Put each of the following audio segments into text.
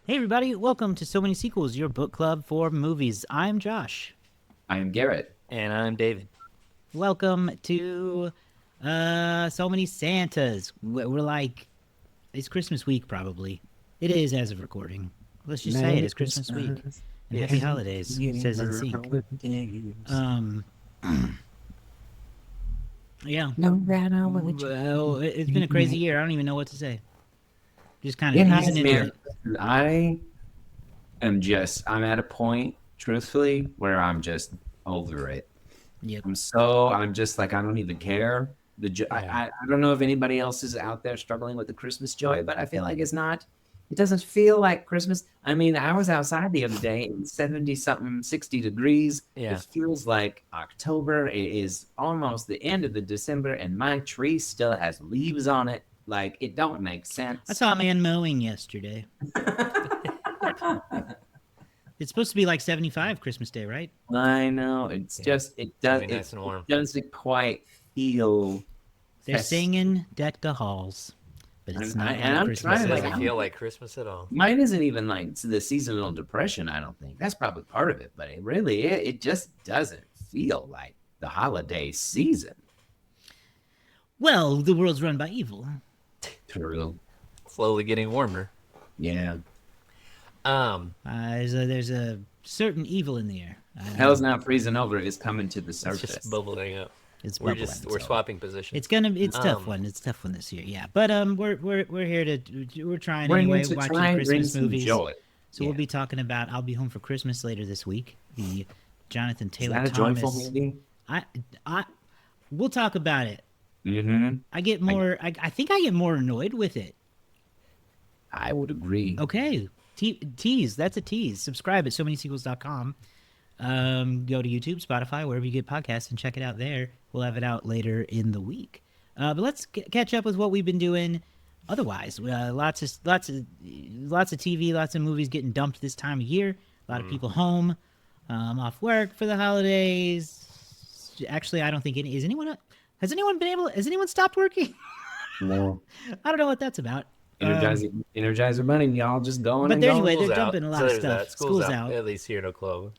Hey everybody, welcome to So Many Sequels, your book club for movies. I'm Josh. I am Garrett. And I'm David. Welcome to So Many Santas. We're like, it's Christmas week probably. It is as of recording. Let's just say it is Christmas week. And happy holidays, says in sync. Yeah. Well, it's been a crazy year. I don't even know what to say. Just kind of easing into it. I'm at a point, truthfully, where I'm just over it. Yep. I'm just like, I don't even care. I don't know if anybody else is out there struggling with the Christmas joy, but I feel like it doesn't feel like Christmas. I mean, I was outside the other day in 70-something, 60 degrees. Yeah. It feels like October. It is almost the end of the December, and my tree still has leaves on it. Like, it don't make sense. I saw a man mowing yesterday. It's supposed to be like 75 Christmas Day, right? I know. It doesn't quite feel. They're singing "Deck the Halls," but it's not. I'm Christmas. It trying doesn't feel like Christmas at all. Mine isn't even like the seasonal depression. I don't think that's probably part of it, but it just doesn't feel like the holiday season. Well, the world's run by evil. True. Slowly getting warmer. Yeah. There's a certain evil in the air. Hell's not freezing over; it's coming to the surface. It's just bubbling up. It's We're bubbling, we're so swapping positions. It's tough one. It's a tough one this year. Yeah, but we're here to we're trying anyway, to watching try and bring Christmas some movies. joy. So we'll be talking about I'll Be Home for Christmas later this week. The Jonathan Taylor Is that a Thomas. joyful movie? We'll talk about it. Mm-hmm. I get more. I think I get more annoyed with it. I would agree. Okay. Tease. That's a tease. Subscribe at SoManySequels.com. Go to YouTube, Spotify, wherever you get podcasts, and check it out there. We'll have it out later in the week. But let's catch up with what we've been doing. Otherwise, lots of TV, lots of movies getting dumped this time of year. A lot of people home, off work for the holidays. Actually, I don't think any. Has anyone stopped working? No. I don't know what that's about. Energizer money, y'all just going. But anyway, they're dumping a lot of there's stuff. that. School's out, at least here in Oklahoma.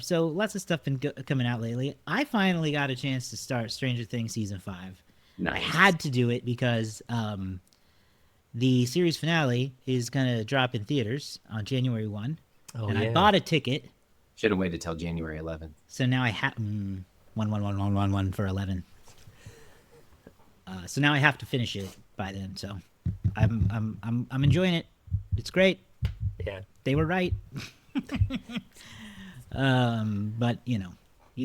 So lots of stuff been coming out lately. I finally got a chance to start Stranger Things season 5. Nice. I had to do it because the series finale is gonna drop in theaters on January 1, and I bought a ticket. Should have waited till January 11th. So now I have 1 for 11. So now I have to finish it by then. So I'm enjoying it. It's great. Yeah, they were right. But you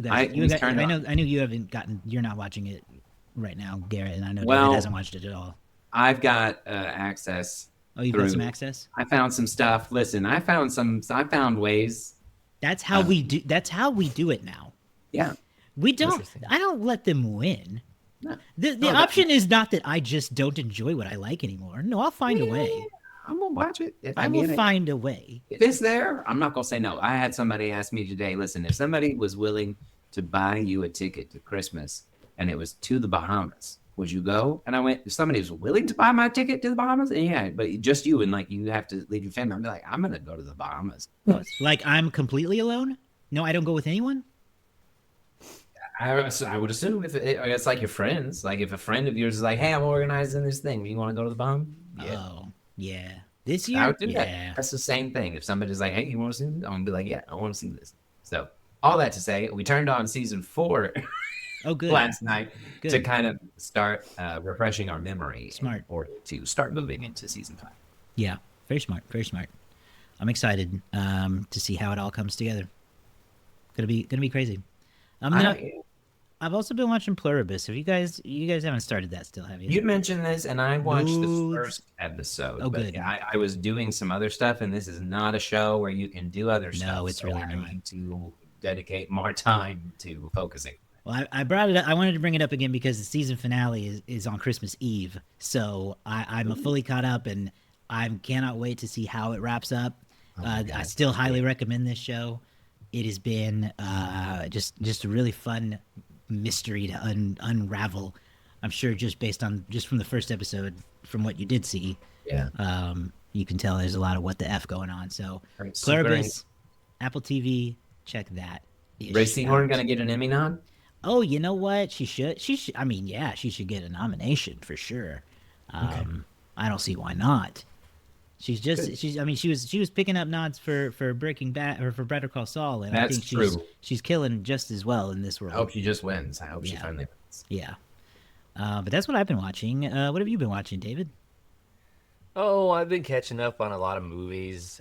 guys, I know you haven't gotten. You're not watching it right now, Garrett, and I know David hasn't watched it at all. I've got access. Oh, you've got some access? I found some stuff. Listen, I found ways. That's how we do. That's how we do it now. Yeah. We don't. I don't let them win. No. The option is not that I just don't enjoy what I like anymore. No, I'll find a way. I'm gonna watch it. I will find a way. If it's there, I'm not gonna say no. I had somebody ask me today. Listen, if somebody was willing to buy you a ticket to Christmas and it was to the Bahamas, would you go? And I went. If somebody was willing to buy my ticket to the Bahamas, yeah, but just you and like you have to leave your family. I'm like, I'm gonna go to the Bahamas. Like I'm completely alone? No, I don't go with anyone. I would assume if it's like your friends, like if a friend of yours is like, "Hey, I'm organizing this thing. Do you want to go to the Bahamas?" Yeah. Oh, yeah. This year, I would do that. That's the same thing. If somebody's like, "Hey, you want to see this?" I'm gonna be like, "Yeah, I want to see this." So all that to say, we turned on season 4. Oh, good. Last night to kind of start refreshing our memory. Smart. Or to start moving into season 5. Yeah, very smart. Very smart. I'm excited to see how it all comes together. Gonna be crazy. I've also been watching Pluribus. Have you guys haven't started that still, have you? You mentioned this, and I watched the first episode. Oh, good. I was doing some other stuff, and this is not a show where you can do other stuff. No, it's really not. I need to dedicate more time to focusing. Well, I brought it up. I wanted to bring it up again because the season finale is on Christmas Eve. So I'm fully caught up, and I cannot wait to see how it wraps up. I still highly recommend this show. It has been just a really fun mystery to unravel. I'm sure just from the first episode, from what you did see. Yeah. you can tell there's a lot of what the F going on. So I'm super Pluribus, Apple TV, check that. Ray Seahorn gonna get an Emmy nod? Oh, you know what? She should. She should. I mean, yeah, she should get a nomination for sure. I don't see why not. She's just. Good. She's. I mean, she was picking up nods for Breaking Bad or for Better Call Saul, and I That's think true. she's killing just as well in this I world. hope she just wins. I hope she Yeah. finally wins. Yeah. But that's what I've been watching. What have you been watching, David? Oh, I've been catching up on a lot of movies.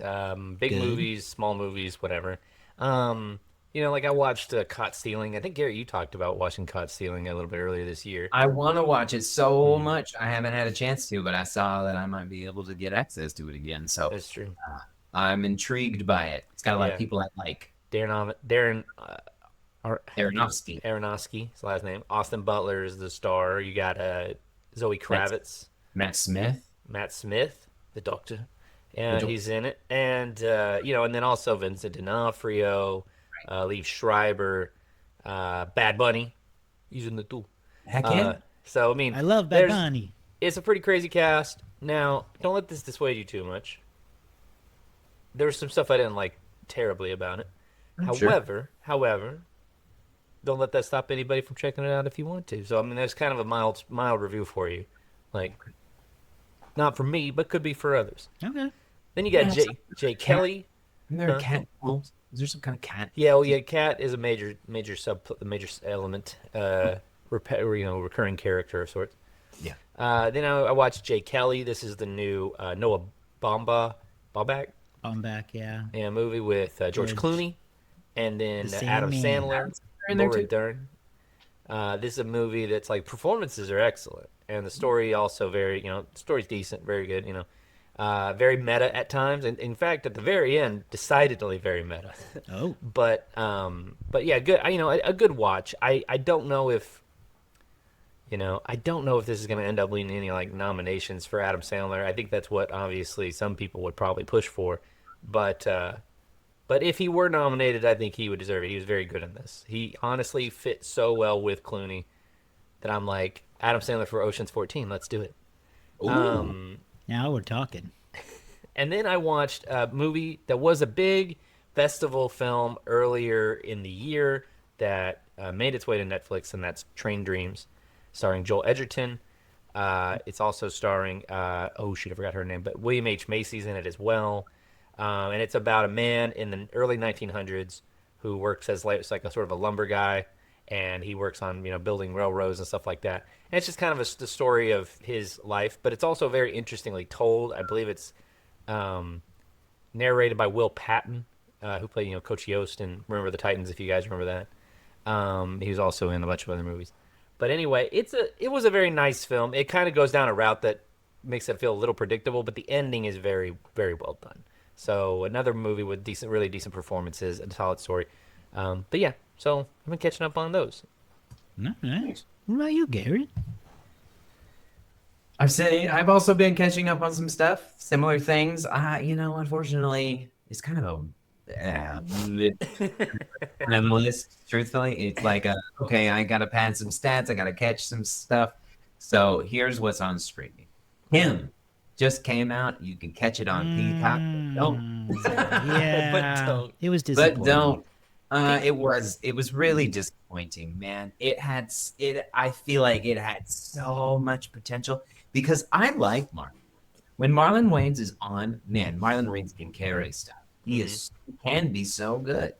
Big Good. movies, small movies, whatever. Like I watched Caught Stealing. I think, Garrett, you talked about watching Caught Stealing a little bit earlier this year. I want to watch it so much. I haven't had a chance to, but I saw that I might be able to get access to it again. So That's true. I'm intrigued by it. It's got a lot Yeah. of people I like. Darren Aronofsky. Aronofsky, his last name. Austin Butler is the star. You got Zoe Kravitz, Matt Smith. Matt Smith, the doctor. And The he's in it. And, and then also Vincent D'Onofrio, Liev Schreiber, Bad Bunny. He's in the too. Heck yeah. So, I mean, I love Bad there's- Bunny. It's a pretty crazy cast. Now, don't let this dissuade you too much. There was some stuff I didn't like terribly about it. Sure. However, don't let that stop anybody from checking it out if you want to. So, I mean, there's kind of a mild review for you. Like, not for me, but could be for others. Okay. Then you got Yeah, Jay Kelly. Isn't there Huh? a cat? Well, is there some kind of cat? Yeah, well, yeah, Cat is a major element, recurring character of sorts. Yeah. Then I watched Jay Kelly. This is the new Noah Baumbach, I'm back. Yeah. movie with George George. Clooney, and then The Adam Sandman. Sandler. in there Laura too? Dern. This is a movie that's like performances are excellent, and the story also very, story's decent, very good, very meta at times, and in fact at the very end, decidedly very meta. Oh. But yeah, good. A good watch. I don't know if this is going to end up leading any like nominations for Adam Sandler. I think that's what obviously some people would probably push for, but if he were nominated, I think he would deserve it. He was very good in this. He honestly fit so well with Clooney that I'm like, Adam Sandler for Ocean's 14. Let's do it. Ooh. Now we're talking. And then I watched a movie that was a big festival film earlier in the year that made its way to Netflix, and that's Train Dreams, starring Joel Edgerton. It's also starring, I forgot her name, but William H. Macy's in it as well. And it's about a man in the early 1900s who works as like a sort of a lumber guy, and he works on building railroads and stuff like that. And it's just kind of the story of his life, but it's also very interestingly told. I believe it's narrated by Will Patton, who played Coach Yost in Remember the Titans, if you guys remember that. He was also in a bunch of other movies. But anyway, it was a very nice film. It kind of goes down a route that makes it feel a little predictable, but the ending is very, very well done. So another movie with really decent performances and a solid story. But yeah, so I've been catching up on those. All right. What about you, Garrett? I've also been catching up on some stuff, similar things. Unfortunately, it's kind of a list. Truthfully, it's like okay, I gotta pad some stats, I gotta catch some stuff. So here's what's on streaming. Him just came out. You can catch it on Peacock. Don't. Yeah. But don't. It was disappointing. But don't. It was really disappointing, man. I feel like it had so much potential because I like Marlon. When Marlon Wayans is on, man, Marlon Wayans can carry stuff. He can be so good.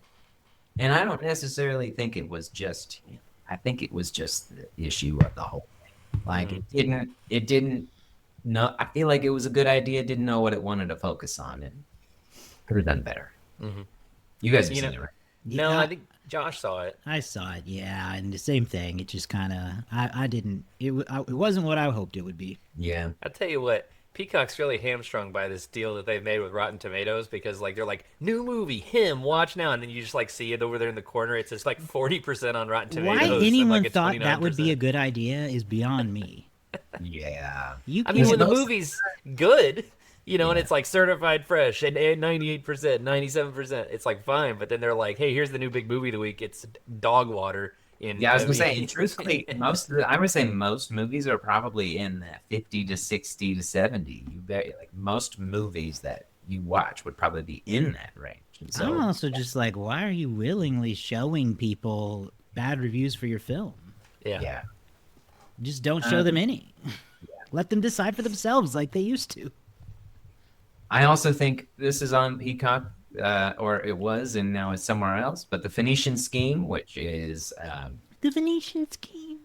And I don't necessarily think it was just him. I think it was just the issue of the whole thing. Like it didn't know. I feel like it was a good idea, didn't know what it wanted to focus on, and could have done better. Mm-hmm. You guys have seen it, right? No, Yeah. I think Josh saw it. I saw it, yeah, and the same thing. It just kind of, I didn't. It wasn't what I hoped it would be. Yeah. I'll tell you what, Peacock's really hamstrung by this deal that they've made with Rotten Tomatoes because like they're like, new movie, him, watch now, and then you just like see it over there in the corner. It's just like 40% on Rotten Tomatoes. Why and, anyone like, thought that would be a 29%. good idea is beyond me. Yeah. You I mean, can't- when the movie's good, and it's like certified fresh and 98%, 97%, it's like fine. But then they're like, hey, here's the new big movie of the week. It's Dog Water, Yeah, I was gonna say, and truthfully, I would say most movies are probably in that 50 to 60 to 70. You bet, like most movies that you watch would probably be in that range. And I'm so, also just like, why are you willingly showing people bad reviews for your film? Yeah. yeah. Just don't show them any. Let them decide for themselves like they used to. I also think this is on Peacock, or it was, and now it's somewhere else. But the Phoenician Scheme, which is, The Venetian Scheme.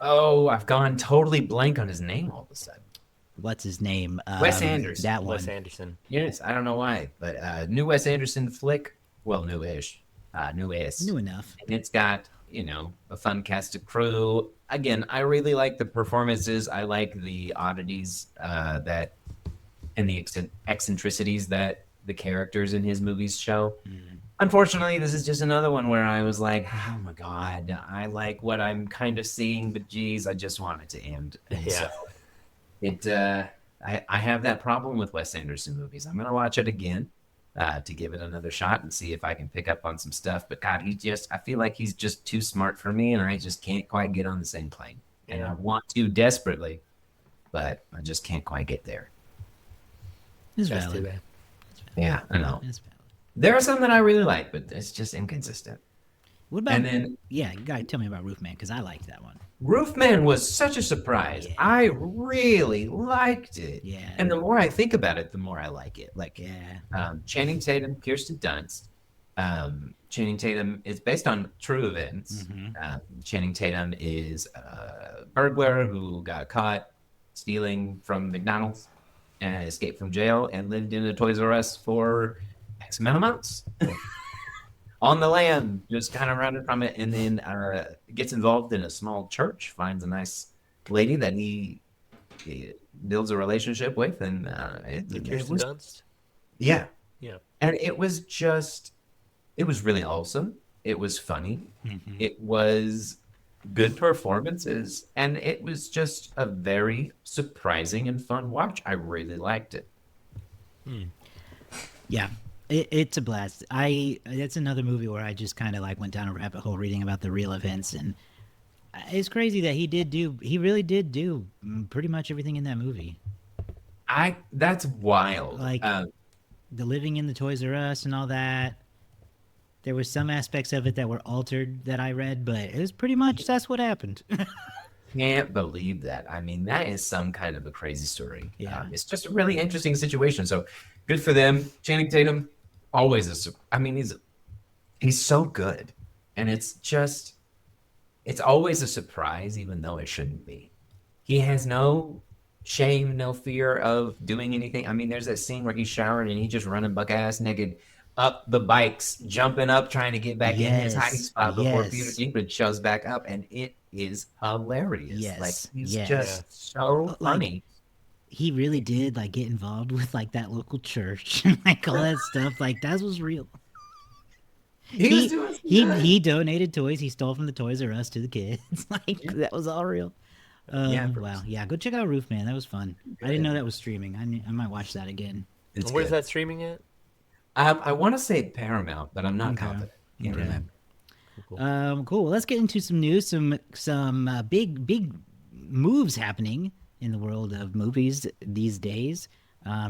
oh, I've gone totally blank on his name all of a sudden. What's his name? Wes Anderson. That one. Wes Anderson. Yes, I don't know why, but new Wes Anderson flick. Well, newish, newish. New enough. And it's got, a fun cast of crew. Again, I really like the performances. I like the oddities that and the eccentricities that the characters in his movies show. Unfortunately, this is just another one where I was like, oh my God, I like what I'm kind of seeing, but geez, I just want it to end. And Yeah. so I have that problem with Wes Anderson movies. I'm going to watch it again to give it another shot and see if I can pick up on some stuff. But God, I feel like he's just too smart for me, and I just can't quite get on the same plane. And I want to desperately, but I just can't quite get there. It's That's valid. too bad. Yeah, I know. It's valid. There are some that I really like, but it's just inconsistent. What about? And then Yeah, you gotta tell me about Roofman because I liked that one. Roofman was such a surprise. Yeah. I really liked it. Yeah. And the more I think about it, the more I like it. Like, Yeah. Channing Tatum, Kirsten Dunst. Channing Tatum is based on true events. Channing Tatum is a burglar who got caught stealing from McDonald's and escaped from jail and lived in a Toys R Us for X amount of months. On the lam, just kind of running from it, and then gets involved in a small church, finds a nice lady that he builds a relationship with, and it Kirsten was, Dunst. yeah, Yeah. and it was really awesome. It was funny. It was good performances, and it was just a very surprising and fun watch. I really liked it. Yeah. It's a blast. It's another movie where I just kind of like went down a rabbit hole reading about the real events, and it's crazy that he really did do pretty much everything in that movie. That's wild. Like the living in the Toys R Us and all that. There were some aspects of it that were altered that I read, but it was pretty much that's what happened. Can't believe that. I mean, that is some kind of a crazy story. Yeah. It's just a really interesting situation. So good for them. Channing Tatum, always he's so good. And it's always a surprise, even though it shouldn't be. He has no shame, no fear of doing anything. I mean, there's that scene where he's showering and he's just running buck ass naked up the bikes, jumping up, trying to get back in his hiding spot before Peter Dinklage shows back up, and it is hilarious. Yes, Like he's yes. just so funny. He really did like get involved with like that local church and like all that stuff. Like that was real. He donated toys he stole from the Toys R Us to the kids. Like that was all real. Wow. Yeah, go check out Roofman. That was fun. I didn't know that was streaming. I might watch that again. It's Where's good. that streaming at? I want to say Paramount, but I'm not confident. Can't remember. Cool. Well, let's get into some news. Some big moves happening in the world of movies these days.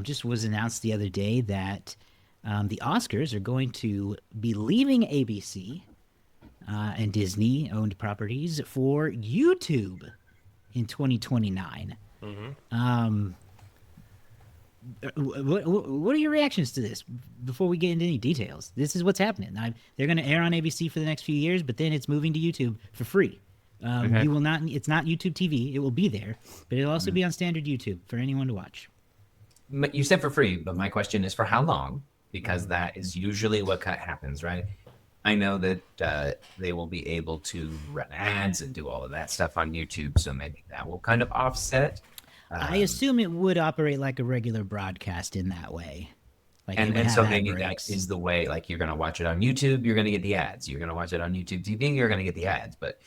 Just was announced the other day that the Oscars are going to be leaving ABC and Disney-owned properties for YouTube in 2029. What are your reactions to this? Before we get into any details, this is what's happening. They're going to air on ABC for the next few years, but then it's moving to YouTube for free. You will not. It's not YouTube TV. It will be there, but it'll also be on standard YouTube for anyone to watch. You said for free, but my question is for how long? Because that is usually what happens, right? I know that they will be able to run ads and do all of that stuff on YouTube, so maybe that will kind of offset. I assume it would operate like a regular broadcast in that way. Like and so maybe that is the way, like you're going to watch it on YouTube, you're going to get the ads. You're going to watch it on YouTube TV, you're going to get the ads. But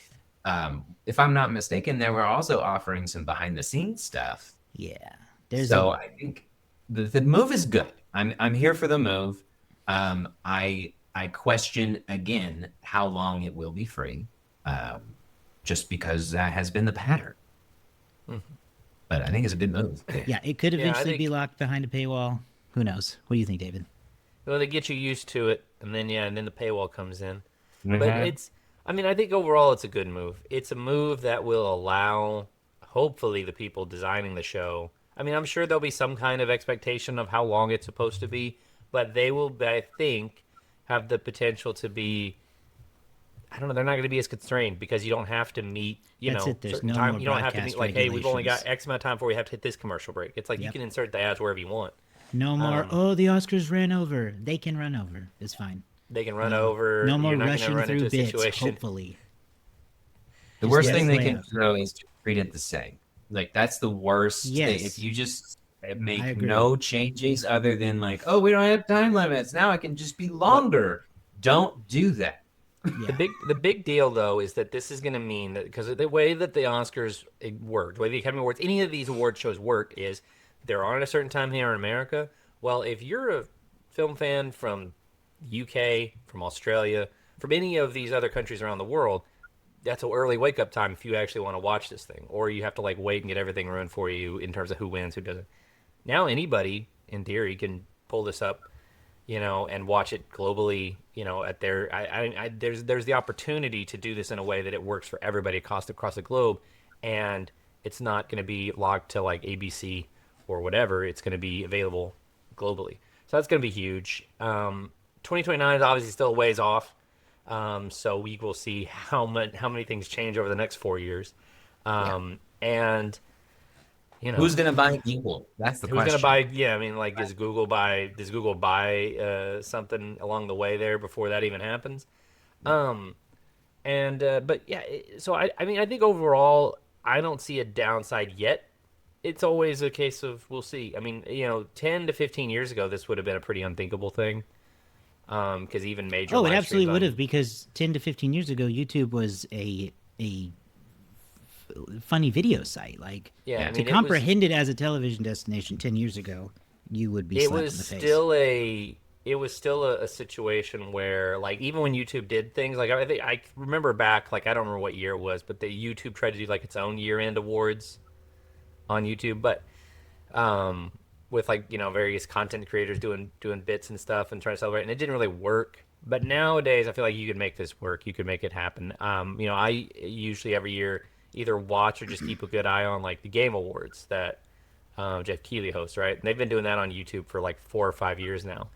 if I'm not mistaken, they were also offering some behind the scenes stuff. Yeah. I think the move is good. I'm here for the move. I question again how long it will be free. just because that has been the pattern. But I think it's a good move. Yeah, it could Yeah, I eventually be think- locked behind a paywall. Who knows? What do you think, David? Well, they get you used to it, and then the paywall comes in. But Mhm. I think overall it's a good move. It's a move that will allow, hopefully, the people designing the show. I mean, I'm sure there'll be some kind of expectation of how long it's supposed to be, but they will, I think, have the potential to be. I don't know. They're not going to be as constrained because you don't have to meet, That's it, there's certain no time. more You don't have to broadcast meet like, hey, we've only got regulations. X amount of time before we have to hit this commercial break. It's like you Yep. can insert the ads wherever you want. No more. Oh, the Oscars ran over. They can run over. It's fine. They can run over. No more You're not going to rushing run into through a bits. situation. Hopefully, The Just worst get thing they it can laid out. do is to treat it the same. Like that's the worst thing. Yes. If you just I make agree. no changes other than like, oh, we don't have time limits. Now it can just be longer. Don't do that. yeah. The big deal though is that this is going to mean that because the way that the Oscars work, the way the Academy Awards, any of these award shows work is they're on at a certain time here in America. Well, if you're a film fan from UK, from Australia, from any of these other countries around the world, that's an early wake up time if you actually want to watch this thing, or you have to like wait and get everything ruined for you in terms of who wins, who doesn't. Now anybody in theory can pull this up, and watch it globally, at their. There's the opportunity to do this in a way that it works for everybody across the globe, and it's not going to be locked to like ABC or whatever. It's going to be available globally, so that's going to be huge. 2029 is obviously still a ways off, so we will see how many things change over the next 4 years, and. Who's gonna buy Google? That's the Who's question. gonna buy? Yeah, I mean, like, does Google buy something along the way there before that even happens? But yeah, so I mean, I think overall, I don't see a downside yet. It's always a case of we'll see. I mean, 10 to 15 years ago, this would have been a pretty unthinkable thing. Because even major. Oh, it live absolutely streams would on- have because 10 to 15 years ago, YouTube was a funny video site. Like, Yeah, I to mean, comprehend it as a television destination 10 years ago, you would be it slapped was in the face. still a situation where like even when YouTube did things like I think I remember back like I don't remember what year it was, but the YouTube tried to do like its own year-end awards on YouTube, but with like various content creators doing bits and stuff and trying to celebrate, and it didn't really work. But nowadays, I feel like you could make this work. You could make it happen. I usually every year either watch or just keep a good eye on like the Game Awards that Jeff Keighley hosts, right? And they've been doing that on YouTube for like 4 or 5 years now,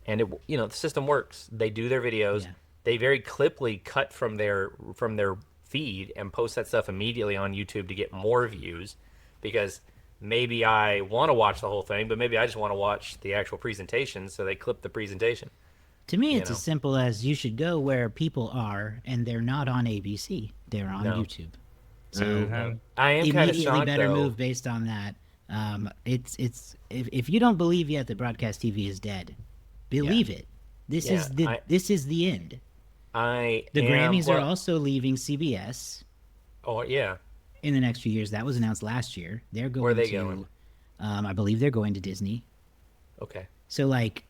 and the system works. They do their videos. Yeah. They very cliply cut from their feed and post that stuff immediately on YouTube to get more views, because maybe I want to watch the whole thing, but maybe I just want to watch the actual presentation. So they clip the presentation. To me, it's know. as simple as you should go where people are, and they're not on ABC. They're on No. YouTube. So Mhm. I am kind of immediately shocked better though. move based on that. It's if you don't believe yet that broadcast TV is dead, believe it. This Yeah, this is the end. I The am, Grammys are well, also leaving CBS Oh yeah. in the next few years. That was announced last year. They're going Where are they to, going? I believe they're going to Disney. Okay. So like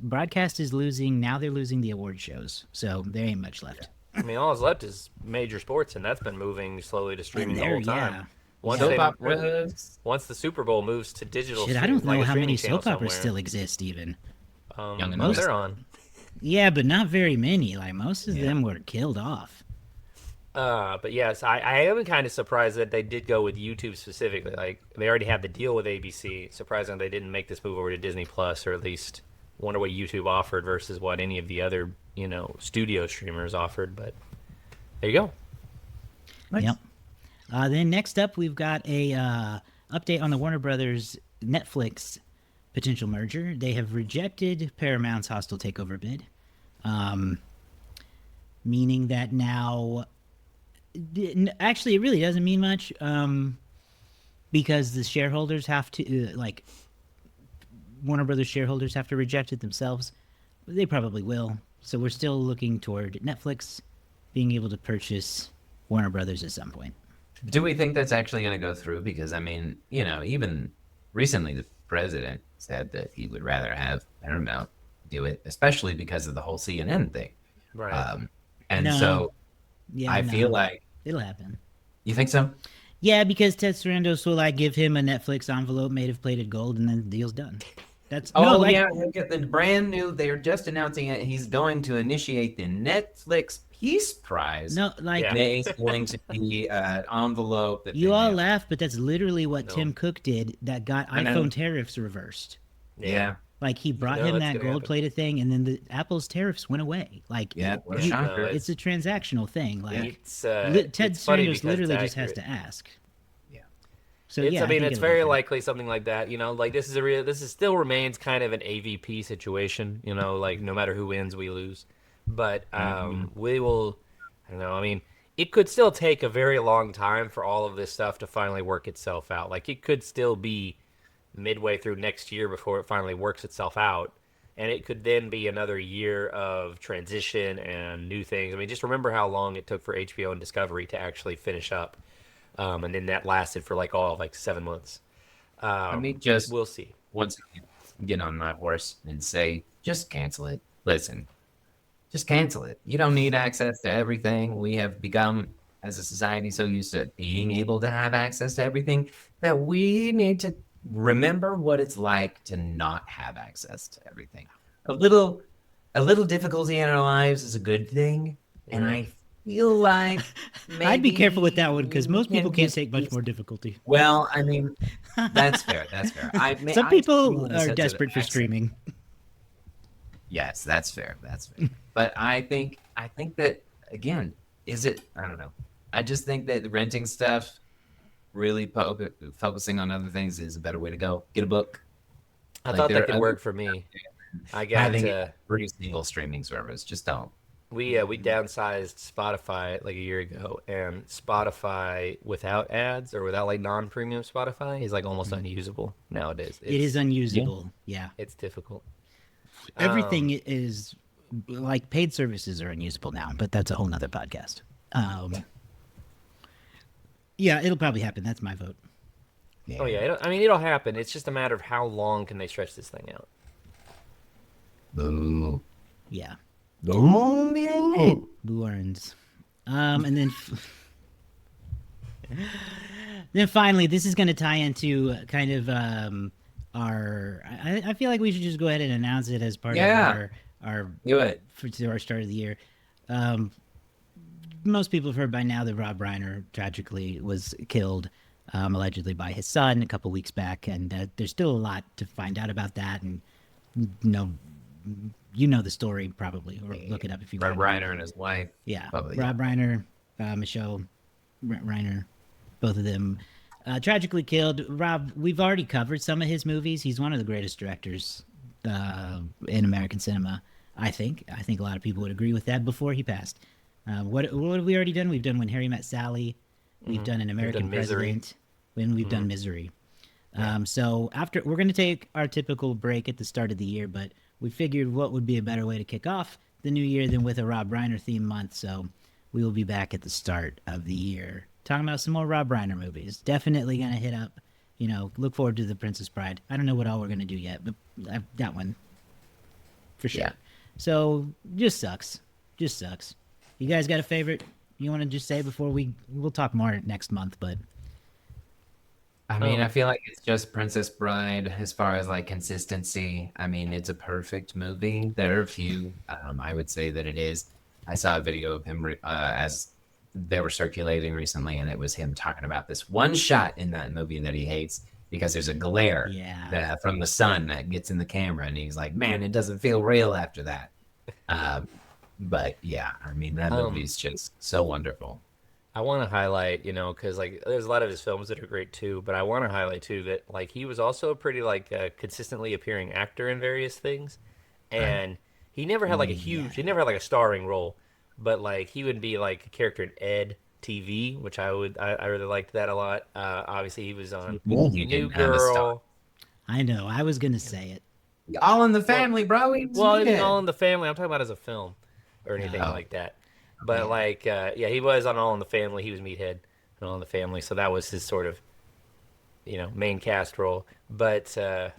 broadcast is losing now. They're losing the award shows, so there ain't much left. I mean, all that's left is major sports, and that's been moving slowly to streaming the there, whole time. yeah. Once, Soap they, operas. once the Super Bowl moves to digital, Shit, I don't know like a how many streaming soap channel operas somewhere, still exist even. Young and Well, Old. they're on. Yeah, but not very many. Like most of them were killed off. But yes, I am kind of surprised that they did go with YouTube specifically. Like they already had the deal with ABC. Surprising they didn't make this move over to Disney Plus, or at least wonder what YouTube offered versus what any of the other studio streamers offered. But there you go. Nice. Yep. Then next up, we've got a update on the Warner Brothers Netflix potential merger. They have rejected Paramount's hostile takeover bid, meaning that now, actually, it really doesn't mean much, because the shareholders have to Warner Brothers shareholders have to reject it themselves. They probably will. So we're still looking toward Netflix being able to purchase Warner Brothers at some point. Do we think that's actually going to go through? Because I mean, even recently the president said that he would rather have Paramount do it, especially because of the whole CNN thing. Right. And No. so Yeah, I feel no, like it'll happen. you think so. Yeah, because Ted Sarandos will like give him a Netflix envelope made of plated gold, and then the deal's done. That's no, Oh like yeah, he'll get the brand new. They're just announcing it. He's going to initiate the Netflix Peace Prize. no, like Yeah. There's going to be an envelope that you they all mail. laugh, but that's literally what No. Tim Cook did that got I know. iPhone tariffs reversed. Yeah, Like he brought No, him that's that gonna happen. gold-plated thing, and then the Apple's tariffs went away. Like yeah, what a you- shocker. No, it's a transactional thing. Like It's Ted it's funny Sarandos because literally it's just has accurate. to ask. Yeah. So It's, yeah, I mean, think it's it'll very happen. likely something like that. Like this is still remains kind of an AVP situation. Like no matter who wins, we lose. But we will. I don't know. I mean, it could still take a very long time for all of this stuff to finally work itself out. Like it could still be midway through next year before it finally works itself out. And it could then be another year of transition and new things. I mean, just remember how long it took for HBO and Discovery to actually finish up. And then that lasted for like 7 months. Let me just We'll see. once again get on my horse and say, just cancel it. Listen, just cancel it. You don't need access to everything. We have become, as a society, so used to being able to have access to everything that we need to remember what it's like to not have access to everything. A little difficulty in our lives is a good thing, and I feel like I'd be careful with maybe that one because most we people can can't just take much more difficulty. Well, I mean, that's fair. That's fair. Some people I are sense desperate for access. streaming. Yes, that's fair. That's fair. But I think that again, is it? I don't know. I just think that renting stuff, really focusing on other things, is a better way to go. Get a book. I Like, thought there that are could other- work for me. I got Having a pretty single streaming service. Just don't. we downsized Spotify like a year ago, and Spotify without ads or without like non-premium Spotify is like almost unusable nowadays. It is unusable. Yeah. It's difficult. Everything is like paid services are unusable now, but that's a whole nother podcast. Yeah, it'll probably happen. That's my vote. Oh yeah, it'll happen. It's just a matter of how long can they stretch this thing out. Boo. Yeah. Boo. Blue Orange. And then then finally, this is going to tie into kind of our. I feel like we should just go ahead and announce it as part Yeah. of our Do it. to our start of the year. Most people have heard by now that Rob Reiner tragically was killed, allegedly by his son a couple weeks back, and there's still a lot to find out about that. And you know the story probably, or look it up if you Rob want. Reiner and his wife. Yeah, Probably, Rob Reiner, Michelle Reiner, both of them tragically killed. Rob, we've already covered some of his movies. He's one of the greatest directors in American cinema. I think a lot of people would agree with that. Before he passed, what have we already done? We've done When Harry Met Sally. We've done An American Misery. President. When we've done Misery. So after we're going to take our typical break at the start of the year, but we figured what would be a better way to kick off the new year than with a Rob Reiner theme month. So we will be back at the start of the year talking about some more Rob Reiner movies. Definitely going to hit up, look forward to The Princess Bride. I don't know what all we're going to do yet, but that one for sure. Yeah. So just sucks. You guys got a favorite you want to just say before we'll talk more next month, but I mean, I feel like it's just Princess Bride as far as like consistency. I mean, it's a perfect movie. There are a few. I would say that it is. I saw a video of him as they were circulating recently, and it was him talking about this one shot in that movie that he hates because there's a glare from the sun that gets in the camera, and he's like, "Man, it doesn't feel real after that." But yeah, I mean, that movie's just so wonderful. I want to highlight, because like there's a lot of his films that are great too, but I want to highlight too that like he was also a pretty consistently appearing actor in various things, and he never had like he never had like a starring role, but like he would be like a character in Ed TV, which I really liked that a lot. Obviously he was on He New didn't have a star. Girl. I know I was going to say it. All in the Family, bro. Well, it's All in the Family. I'm talking about as a film or anything like that. But he was on All in the Family. He was Meathead in All in the Family, so that was his sort of, main cast role. But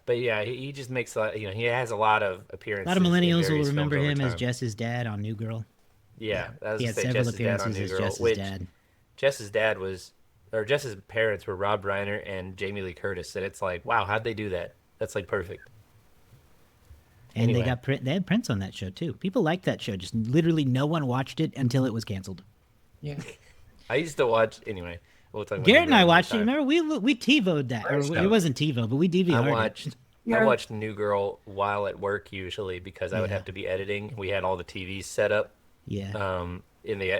yeah, he just makes a lot. He has a lot of appearances. A lot of in millennials will various remember films over him as time. Jess's dad on New Girl. Yeah, I was He gonna had say several Jess's dad on appearances New as Girl, Jess's which dad. Jess's dad was, or Jess's parents were Rob Reiner and Jamie Lee Curtis, and it's like, wow, how'd they do that? That's like perfect. And Anyway. they had Prince on that show too. People liked that show. Just literally no one watched it until it was canceled. Yeah. I used to watch anyway. We'll talk about Garrett New and Girl I another watched it. time. Remember, we TiVoed that, or First it show. wasn't TiVo, but we DVR'd I it. watched I watched New Girl while at work usually because I would Yeah. have to be editing. We had all the TVs set up Yeah. in the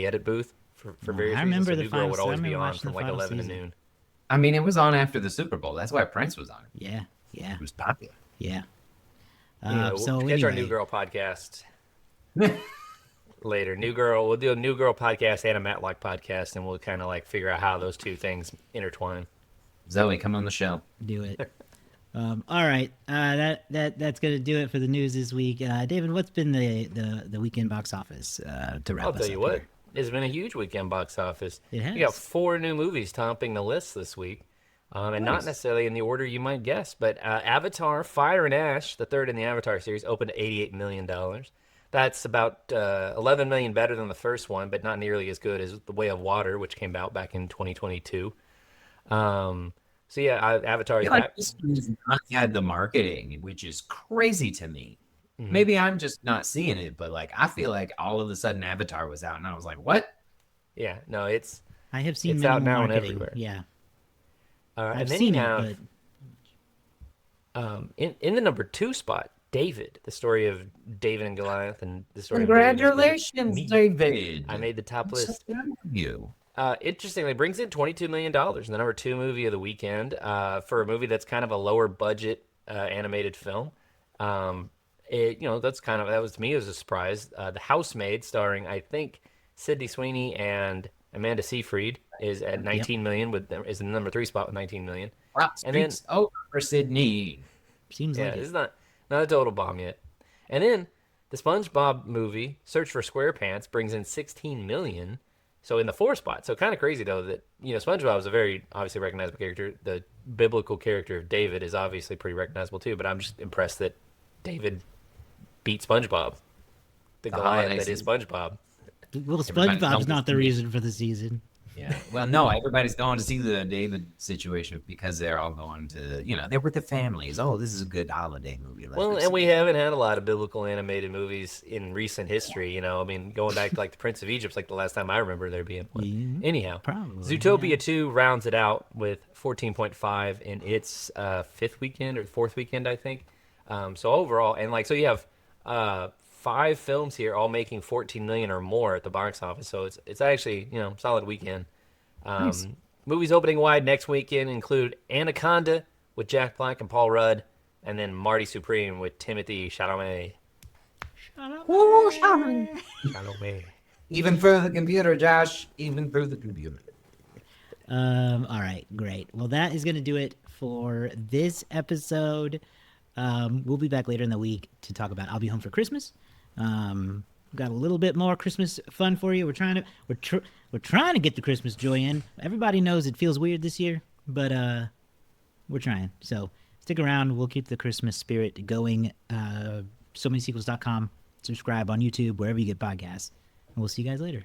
edit booth for various I reasons. remember So the New Girl final. would I always be remember on watching from the like final 11 season. to noon. I mean, it was on after the Super Bowl. That's why Prince was on. Yeah. Yeah. It was popular. Yeah. We'll catch our New Girl podcast later. We'll do a New Girl podcast and a Matlock podcast, and we'll kind of like figure out how those two things intertwine. Zoe, come on the show. Do it. All right. That's gonna do it for the news this week. David, what's been the weekend box office to wrap I'll us tell you up what, here? it's been a huge weekend box office. It has. We got 4 new movies topping the list this week. And not Nice. necessarily in the order you might guess, but Avatar: Fire and Ash, the third in the Avatar series, opened at $88 million. That's about 11 million better than the first one, but not nearly as good as The Way of Water, which came out back in 2022. So yeah, Avatar I is feel like back. this movie's not had the marketing, which is crazy to me. Mhm. Maybe I'm just not seeing it, but like I feel like all of a sudden Avatar was out, and I was like, "What?" Yeah, no, it's I have seen It's out minimal now and marketing. everywhere. Yeah, and I've then seen you it, have but in the number 2 spot, David, the story of David and Goliath, and the story of David and Congratulations, Me. David. I made the top I'm so list. proud of you. Interestingly, it brings in $22 million, the number 2 movie of the weekend, for a movie that's kind of a lower budget animated film. That was to me as a surprise. The Housemaid, starring I think Sydney Sweeney and Amanda Seyfried, is at 19 million is in the number 3 spot with 19 million. Rock And then- streaks over for Sydney. seems Yeah, like this it. is not a total bomb yet. And then the SpongeBob movie, Search for SquarePants, brings in 16 million. So in the 4 spot. So kind of crazy though that SpongeBob is a very obviously recognizable character. The biblical character of David is obviously pretty recognizable too. But I'm just impressed that David beat SpongeBob, the Goliath holiday that is season. SpongeBob. Well, Everybody SpongeBob's knows not the me. reason for the season. Yeah. Well, no, everybody's going to see the David situation because they're all going to, they're with the families. Oh, this is a good holiday movie. Let's Well, go and see we it. haven't had a lot of biblical animated movies in recent history. I mean, going back to like the Prince of Egypt's like the last time I remember there being one. Yeah, Anyhow, probably, Zootopia 2 rounds it out with 14.5 in its 5th weekend or 4th weekend, I think. So overall, and so you have 5 films here all making 14 million or more at the box office. So it's actually solid weekend. Nice. Movies opening wide next weekend include Anaconda with Jack Black and Paul Rudd, and then Marty Supreme with Timothy Chalamet. Chalamet. Even through the computer, Josh. Even through the computer. All right, great. Well, that is going to do it for this episode. We'll be back later in the week to talk about I'll Be Home for Christmas. Got a little bit more Christmas fun for you. We're trying to get the Christmas joy in. Everybody knows it feels weird this year, but we're trying. So stick around. We'll keep the Christmas spirit going. SoManySequels.com. Subscribe on YouTube, wherever you get podcasts. And we'll see you guys later.